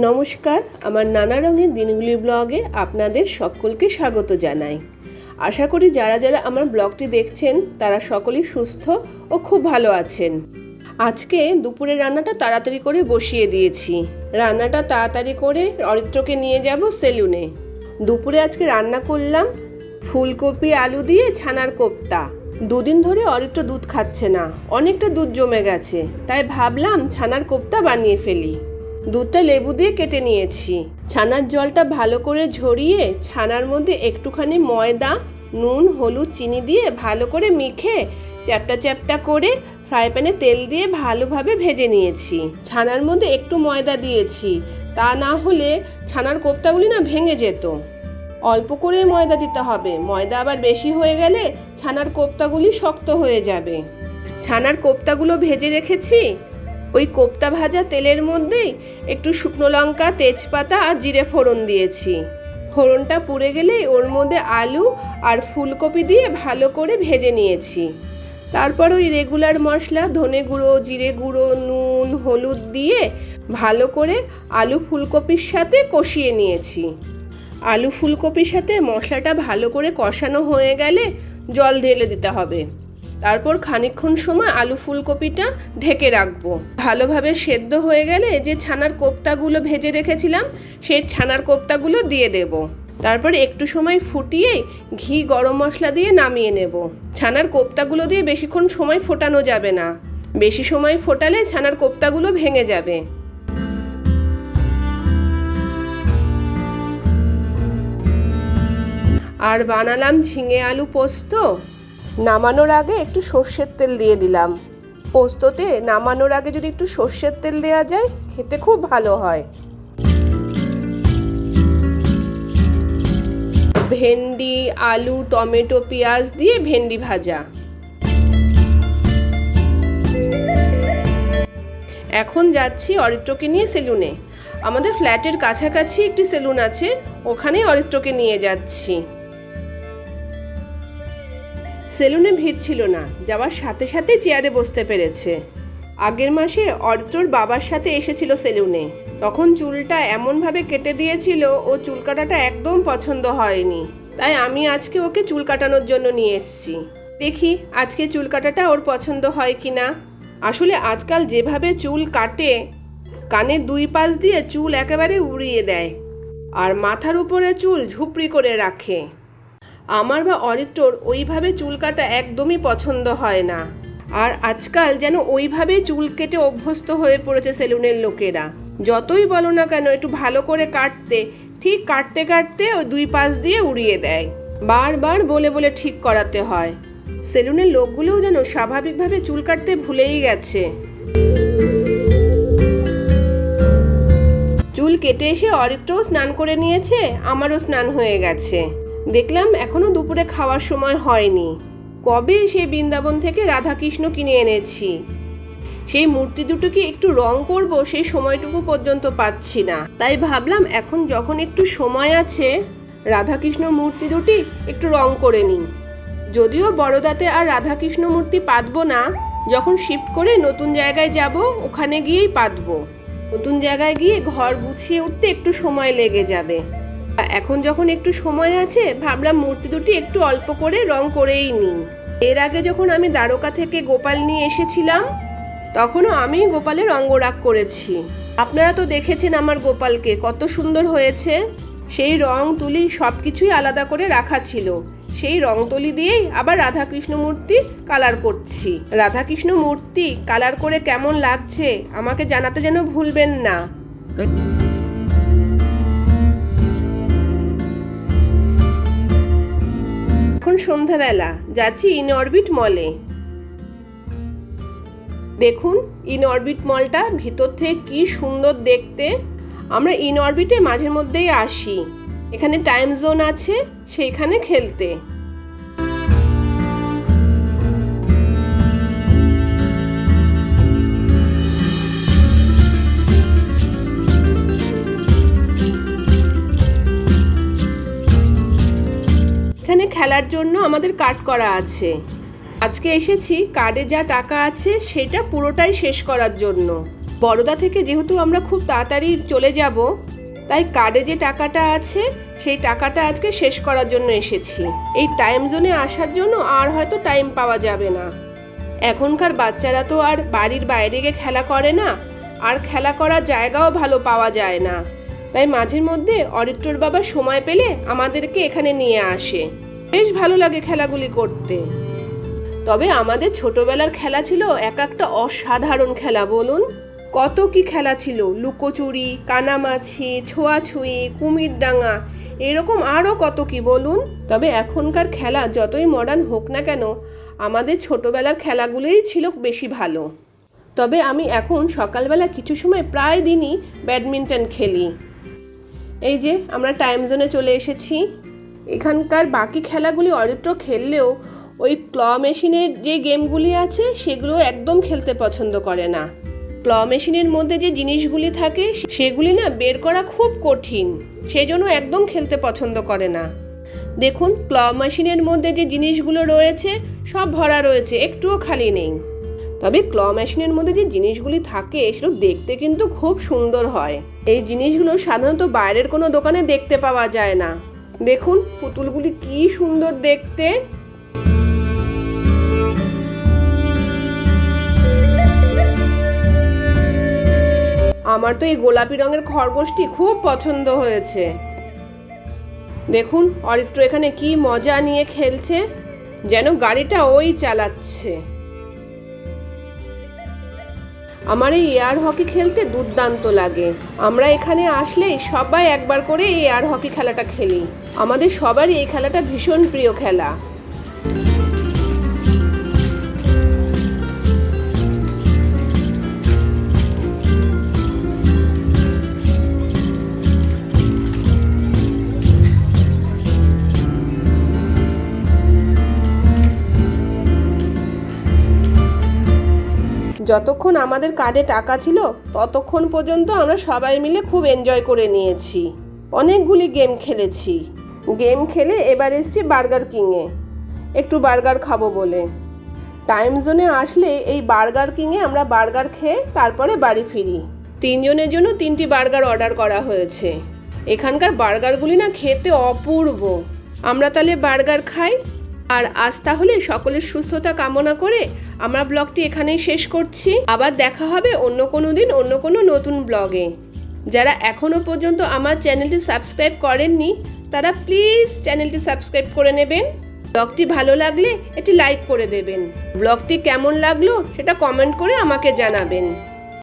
নমস্কার, আমার নানা রঙের দিনগুলি ব্লগে আপনাদের সকলকে স্বাগত জানাই। আশা করি যারা যারা আমার ব্লগটি দেখছেন তারা সকলেই সুস্থ ও খুব ভালো আছেন। আজকে দুপুরে রান্নাটা তাড়াতাড়ি করে বসিয়ে দিয়েছি। রান্নাটা তাড়াতাড়ি করে অরিত্রকে নিয়ে যাব সেলুনে। দুপুরে আজকে রান্না করলাম ফুলকপি আলু দিয়ে ছানার কোপ্তা। দুদিন ধরে অরিত্র দুধ খাচ্ছে না, অনেকটা দুধ জমে গেছে, তাই ভাবলাম ছানার কোপ্তা বানিয়ে ফেলি। দুধটা লেবু দিয়ে কেটে নিয়েছি। ছানার জলটা ভালো করে ঝরিয়ে ছানার মধ্যে একটুখানি ময়দা, নুন, হলুদ, চিনি দিয়ে ভালো করে মেখে চ্যাপটা চ্যাপটা করে ফ্রাই প্যানে তেল দিয়ে ভালোভাবে ভেজে নিয়েছি। ছানার মধ্যে একটু ময়দা দিয়েছি, তা না হলে ছানার কোপ্তাগুলি না ভেঙে যেত। অল্প করে ময়দা দিতে হবে, ময়দা আবার বেশি হয়ে গেলে ছানার কোপ্তাগুলি শক্ত হয়ে যাবে। ছানার কোপ্তাগুলো ভেজে রেখেছি। ওই কোপ্তা ভাজা তেলের মধ্যেই একটু শুকনো লঙ্কা, তেজপাতা আর জিরে ফোড়ন দিয়েছি। ফোড়নটা পুড়ে গেলেই ওর মধ্যে আলু আর ফুলকপি দিয়ে ভালো করে ভেজে নিয়েছি। তারপর ওই রেগুলার মশলা ধনে গুঁড়ো, জিরে গুঁড়ো, নুন, হলুদ দিয়ে ভালো করে আলু ফুলকপির সাথে কষিয়ে নিয়েছি। আলু ফুলকপির সাথে মশলাটা ভালো করে কষানো হয়ে গেলে জল ঢেলে দিতে হবে। তারপর খানিকক্ষণ সময় আলু ফুলকপিটা ঢেকে রাখবো। ভালোভাবে সেদ্ধ হয়ে গেলে যে ছানার কোপ্তাগুলো ভেজে রেখেছিলাম সেই ছানার কোপ্তাগুলো দিয়ে দেব। তারপর একটু সময় ফুটিয়ে ঘি, গরম মশলা দিয়ে নামিয়ে নেব। ছানার কোপ্তাগুলো দিয়ে বেশিক্ষণ সময় ফোটানো যাবে না, বেশি সময় ফোটালে ছানার কোপ্তাগুলো ভেঙে যাবে। আর বানালাম ঝিঙে আলু পোস্ত। নামানোর আগে একটু সর্ষের তেল দিয়ে দিলাম। পোস্ততে নামানোর আগে যদি একটু সর্ষের তেল দেওয়া যায় খেতে খুব ভালো হয়। ভেন্ডি, আলু, টমেটো, পেঁয়াজ দিয়ে ভেন্ডি ভাজা। এখন যাচ্ছি অরিত্রকে নিয়ে সেলুনে। আমাদের ফ্ল্যাটের কাছাকাছি একটি সেলুন আছে, ওখানেই অরিত্রকে নিয়ে যাচ্ছি। সেলুনে ভিড় ছিল না, যাওয়ার সাথে সাথে চেয়ারে বসতে পেরেছে। আগের মাসে অরিত্রর বাবার সাথে এসেছিল সেলুনে, তখন চুলটা এমনভাবে কেটে দিয়েছিল ও চুল কাটাটা একদম পছন্দ হয়নি, তাই আমি আজকে ওকে চুল কাটানোর জন্য নিয়ে এসেছি। দেখি আজকে চুল কাটাটা ওর পছন্দ হয় কি না। আসলে আজকাল যেভাবে চুল কাটে, কানের দুই পাশ দিয়ে চুল একেবারে উড়িয়ে দেয় আর মাথার উপরে চুল ঝুপড়ি করে রাখে। আমার বা অরিত্রর ওইভাবে চুল কাটা একদমই পছন্দ হয় না। আর আজকাল যেন ওইভাবেই চুল কেটে অভ্যস্ত হয়ে পড়েছে সেলুনের লোকেরা। যতই বলো না কেন একটু ভালো করে কাটতে, ঠিক কাটতে কাটতে ওই দুই পাশ দিয়ে উড়িয়ে দেয়। বারবার বলে বলে ঠিক করাতে হয়। সেলুনের লোকগুলোও যেন স্বাভাবিকভাবে চুল কাটতে ভুলেই গেছে। চুল কেটে এসে অরিত্রও স্নান করে নিয়েছে, আমারও স্নান হয়ে গেছে। দেখলাম এখনো দুপুরে খাওয়ার সময় হয়নি। কবে সেই বৃন্দাবন থেকে রাধাকৃষ্ণ কিনে এনেছি, সেই মূর্তি দুটোকে একটু রং করব সেই সময়টুকু পর্যন্ত পাচ্ছি না। তাই ভাবলাম এখন যখন একটু সময় আছে রাধাকৃষ্ণ মূর্তি দুটি একটু রং করে নিই। যদিও বড়দাতে আর রাধাকৃষ্ণ মূর্তি পাতবো না, যখন শিফট করে নতুন জায়গায় যাব ওখানে গিয়েই পাতবো। নতুন জায়গায় গিয়ে ঘর গুছিয়ে উঠতে একটু সময় লেগে যাবে। এখন যখন একটু সময় আছে ভাবলাম মূর্তি দুটি একটু অল্প করে রং করেই নিই। এর আগে যখন আমি দ্বারকা থেকে গোপাল নিয়ে এসেছিলাম তখনও আমি গোপালের অঙ্গরাগ করেছি। আপনারা তো দেখেছেন আমার গোপালকে কত সুন্দর হয়েছে। সেই রং তুলি সব কিছুই আলাদা করে রাখা ছিল, সেই রং তুলি দিয়েই আবার রাধাকৃষ্ণ মূর্তি কালার করছি। রাধাকৃষ্ণ মূর্তি কালার করে কেমন লাগছে আমাকে জানাতে যেন ভুলবেন না। এখন সন্ধ্যাবেলা যাচ্ছি ইনঅরবিট মলে। দেখুন ইনঅরবিট মলটা ভিতর থেকে কি সুন্দর দেখতে। আমরা ইনঅরবিটে মাঝে মধ্যেই আসি, এখানে টাইম জোন আছে সেইখানে খেলতে। এখানে খেলার জন্য আমাদের কার্ড করা আছে। আজকে এসেছি কার্ডে যা টাকা আছে সেটা পুরোটাই শেষ করার জন্য। বরোদা থেকে যেহেতু আমরা খুব তাড়াতাড়ি চলে যাব, তাই কার্ডে যে টাকাটা আছে সেই টাকাটা আজকে শেষ করার জন্য এসেছি। এই টাইম জোনে আসার জন্য আর হয়তো টাইম পাওয়া যাবে না। এখনকার বাচ্চারা তো আর বাড়ির বাইরে গিয়ে খেলা করে না, আর খেলা করার জায়গাও ভালো পাওয়া যায় না। তাই মাঝে মধ্যে অরিত্রর বাবা সময় পেলে আমাদেরকে এখানে নিয়ে আসে। বেশ ভালো লাগে খেলাগুলি করতে। তবে আমাদের ছোটবেলার খেলা ছিল এক একটা অসাধারণ খেলা। বলুন, কত কি খেলা ছিল! লুকোচুরি, কানামাছি, ছোঁয়াছুঁয়ি, কুমিরডাঙ্গা, এরকম আরও কত কি বলুন। তবে এখনকার খেলা যতই মডার্ন হোক না কেন, আমাদের ছোটবেলার খেলাগুলোই ছিল বেশি ভালো। তবে আমি এখন সকালবেলা কিছু সময় প্রায় দিনই ব্যাডমিন্টন খেলি। এই যে আমরা টাইম জোনে চলে এসেছি। এখানকার বাকি খেলাগুলি অরিত্র খেললেও ওই ক্ল মেশিনের যে গেমগুলি আছে সেগুলো একদম খেলতে পছন্দ করে না। ক্ল মেশিনের মধ্যে যে জিনিসগুলি থাকে সেগুলি না বের করা খুব কঠিন, সেজন্য একদম খেলতে পছন্দ করে না। দেখুন, ক্ল মেশিনের মধ্যে যে জিনিসগুলো রয়েছে সব ভরা রয়েছে, একটুও খালি নেই। তবে ক্ল মেশিনের মধ্যে যে জিনিসগুলি থাকে সেগুলো দেখতে কিন্তু খুব সুন্দর হয়। এই জিনিসগুলো সাধারণত বাইরের কোনো দোকানে দেখতে পাওয়া যায় না। দেখুন পুতুলগুলি কি সুন্দর দেখতে। আমার তো এই গোলাপি রঙের খরগোশটি খুব পছন্দ হয়েছে। দেখুন অরিত্র এখানে কি মজা নিয়ে খেলছে, যেন গাড়িটা ওই চালাচ্ছে। আমার এই এয়ার হকি খেলতে দুর্দান্ত লাগে। আমরা এখানে আসলেই সবাই একবার করে এই এয়ার হকি খেলাটা খেলি। আমাদের সবারই এই খেলাটা ভীষণ প্রিয় খেলা। যতক্ষণ আমাদের কার্ডে টাকা ছিল ততক্ষণ পর্যন্ত আমরা সবাই মিলে খুব এনজয় করে নিয়েছি। অনেকগুলি গেম খেলেছি। গেম খেলে এবার এসেছি বার্গার কিংয়ে, একটু বার্গার খাবো বলে। টাইম জোনে আসলে এই বার্গার কিংয়ে আমরা বার্গার খেয়ে তারপরে বাড়ি ফিরি। 3 জনের জন্য 3টি বার্গার অর্ডার করা হয়েছে। এখানকার বার্গারগুলি না খেতে অপূর্ব। আমরা তাহলে বার্গার খাই। আর আজ তাহলে সকলের সুস্থতা কামনা করে আমরা ব্লগটি এখানেই শেষ করছি। আবার দেখা হবে অন্য কোনো দিন অন্য কোনো নতুন ব্লগে। যারা এখনও পর্যন্ত আমার চ্যানেলটি সাবস্ক্রাইব করেননি তারা প্লিজ চ্যানেলটি সাবস্ক্রাইব করে নেবেন। ব্লগটি ভালো লাগলে একটি লাইক করে দেবেন। ব্লগটি কেমন লাগলো সেটা কমেন্ট করে আমাকে জানাবেন।